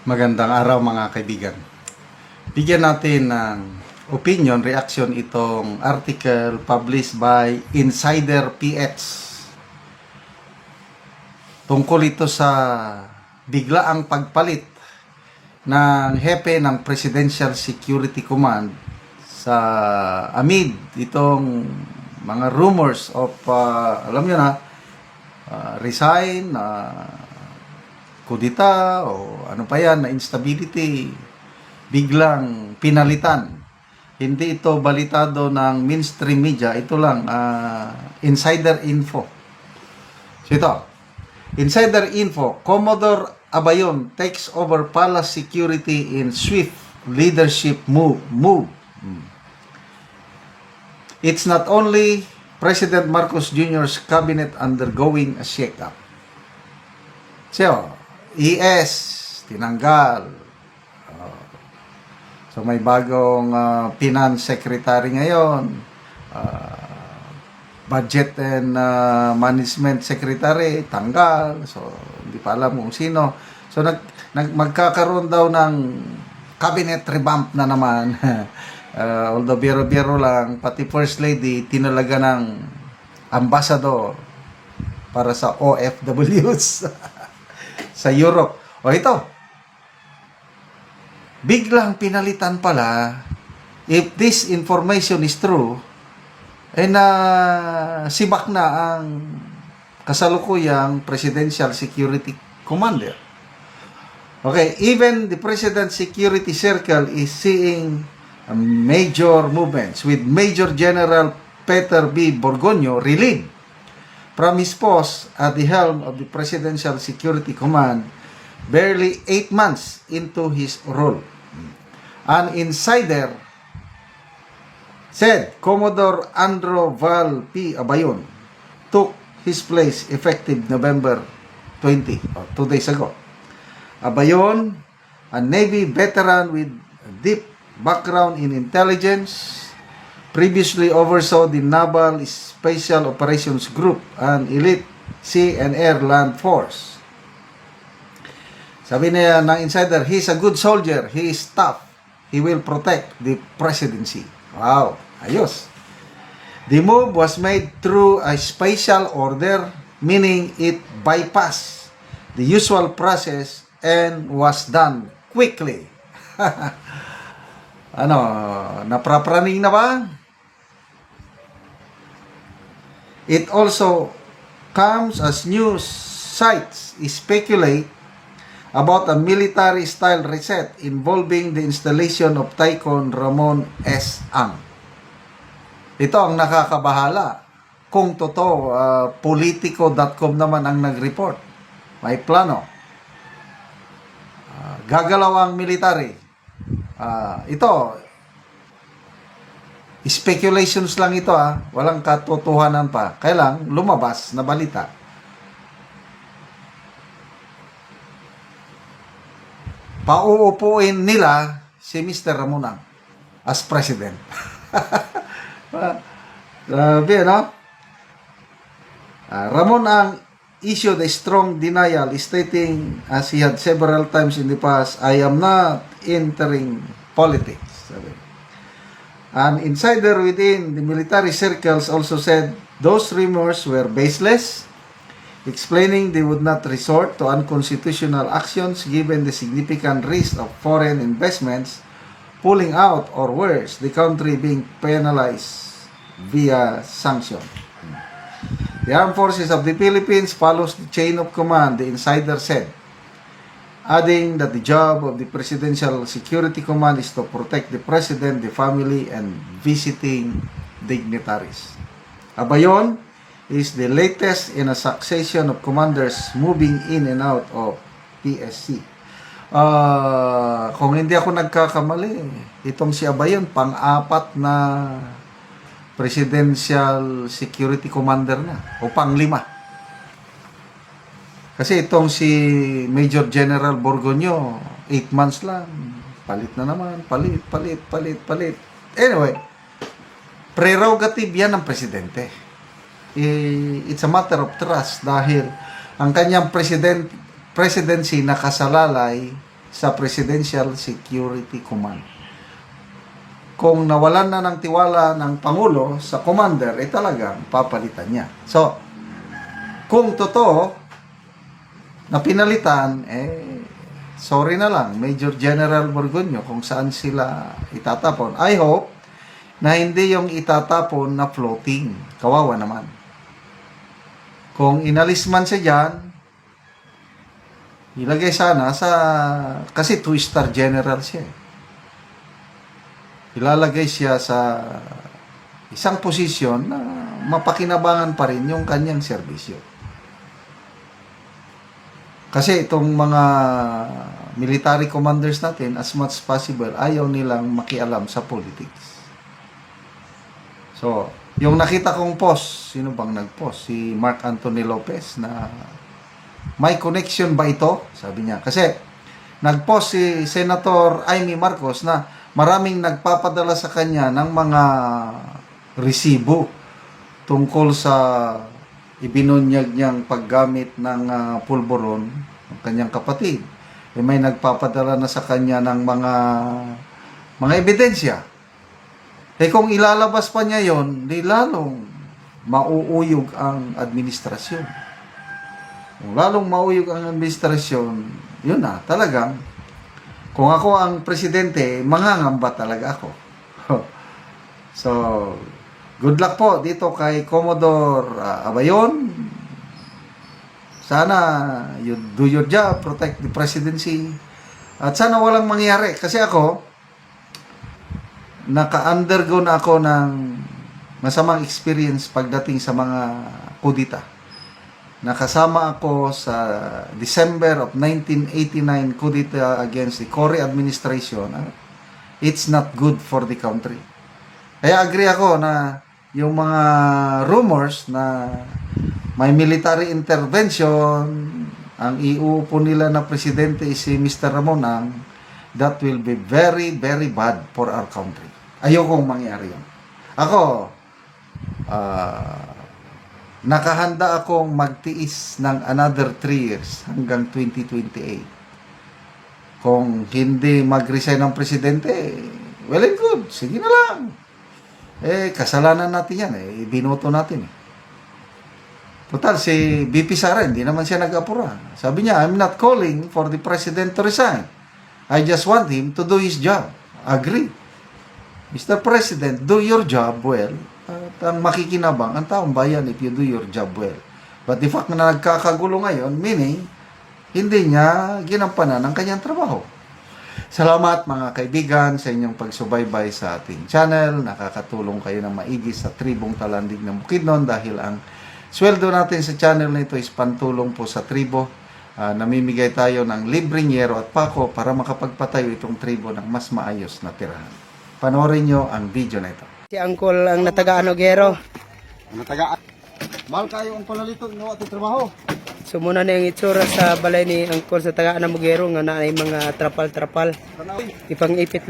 Magandang araw mga kaibigan. Bigyan natin ng opinion, reaction itong article published by Insider PX. Tungkol ito sa biglaang pagpalit ng hepe ng Presidential Security Command sa amid itong mga rumors of, alam nyo na, resign, kudita o ano pa yan, na instability, biglang pinalitan. Hindi ito balitado ng mainstream media, ito lang insider info. So ito, insider info, Commodore Abayon takes over palace security in swift leadership move. It's not only President Marcos Jr.'s cabinet undergoing a shake-up. So, ES, tinanggal. So may bagong finance secretary ngayon, budget and management secretary, tanggal. So hindi pa alam kung sino. So magkakaroon daw ng cabinet revamp na naman. Although biro-biro lang, pati first lady tinalaga ng ambassador para sa OFWs. Sa Europe. O ito, biglang pinalitan pala, if this information is true, sibak na ang kasalukuyang Presidential Security Commander. Okay, even the President's Security Circle is seeing major movements with Major General Peter B. Borgonio relieved from his post at the helm of the Presidential Security Command barely 8 months into his role. An insider said Commodore Andrew Val P. Abayon took his place effective November 20, 2 days ago. Abayon, a Navy veteran with a deep background in intelligence, previously oversaw the Naval Special Operations Group, an elite sea and air land force. Sabi niya ng insider, he's a good soldier, he is tough, he will protect the presidency. Wow, ayos. The move was made through a special order, meaning it bypassed the usual process and was done quickly. Naprapraning na ba? It also comes as news sites speculate about a military-style reset involving the installation of Tycoon Ramon S. Ang. Ito ang nakakabahala. Kung totoo, Politico.com naman ang nag-report. May plano. Gagalaw ang military. Ito, speculations lang ito walang katotohanan pa. Kailang lumabas na balita. Pauupuin nila si Mr. Ramonang as president. Grabe, no? Ramonang issued a strong denial stating, as he had several times in the past, I am not entering politics. Sabi. An insider within the military circles also said those rumors were baseless, explaining they would not resort to unconstitutional actions given the significant risk of foreign investments pulling out, or worse, the country being penalized via sanction. The Armed Forces of the Philippines follows the chain of command, the insider said, adding that the job of the Presidential Security Command is to protect the President, the family, and visiting dignitaries. Abayon is the latest in a succession of commanders moving in and out of PSC. Kung hindi ako nagkakamali, itong si Abayon, pang-apat na Presidential Security Commander na, o pang-5. Kasi itong si Major General Borgonio, 8 months lang. Palit na naman. Palit. Anyway, prerogative yan ng presidente. It's a matter of trust dahil ang kanyang presidency nakasalalay sa Presidential Security Command. Kung nawalan na ng tiwala ng Pangulo sa commander, talagang papalitan niya. So, kung totoo na pinalitan, sorry na lang, Major General Borgonio, kung saan sila itatapon. I hope na hindi yung itatapon na floating. Kawawa naman. Kung inalis man siya dyan, ilagay sana sa, kasi 2-star general siya. Ilalagay siya sa isang posisyon na mapakinabangan pa rin yung kanyang serbisyo. Kasi itong mga military commanders natin, as much as possible, ayaw nilang makialam sa politics. So, yung nakita kong post, sino bang nag-post? Si Mark Anthony Lopez na may connection ba ito? Sabi niya. Kasi nag-post si Senator Amy Marcos na maraming nagpapadala sa kanya ng mga resibo tungkol sa ibinunyag niyang paggamit ng pulburon ng kanyang kapatid. May nagpapadala na sa kanya ng mga ebidensya. Kung ilalabas pa niya yon, di lalong mauuyog ang administrasyon. Kung lalong mauyog ang administrasyon, yun na, talagang, kung ako ang presidente, mangangamba talaga ako. So, good luck po dito kay Commodore Abayon. Sana you do your job, protect the presidency. At sana walang mangyari. Kasi ako, naka-undergo na ako ng masamang experience pagdating sa mga kudita. Nakasama ako sa December of 1989 kudita against the Cory administration. It's not good for the country. Kaya agree ako na yung mga rumors na may military intervention, ang iuupo nila na presidente is si Mr. Ramonang, that will be very, very bad for our country. Ayokong mangyari yun. Ako, nakahanda akong magtiis ng another 3 years hanggang 2028. Kung hindi mag-resign ng presidente, well and good, sige na lang. Kasalanan natin yan. Binoto natin. Total, si BP Sara, hindi naman siya nag-apura. Sabi niya, I'm not calling for the president to resign. I just want him to do his job. Agree. Mr. President, do your job well. At ang makikinabang, ang taong bayan if you do your job well. But the fact na nagkakagulo ngayon, meaning, hindi niya ginampanan ang kanyang trabaho. Salamat mga kaibigan sa inyong pagsubaybay sa ating channel. Nakakatulong kayo ng maigi sa tribong Talandig ng Bukidnon dahil ang sweldo natin sa channel na ito is pantulong po sa tribo. Namimigay tayo ng libreng yero at pako para makapagpatayo itong tribo ng mas maayos na tirahan. Panoorin nyo ang video na ito. Si Angkol ang natagaan og gero. Natagaan. Mahal kayo ang palalito no at trabaho. So muna na yung itsura sa balay ni Angkol sa tagaan ng gero nga na ay mga trapal-trapal. Ipang-ipit lang.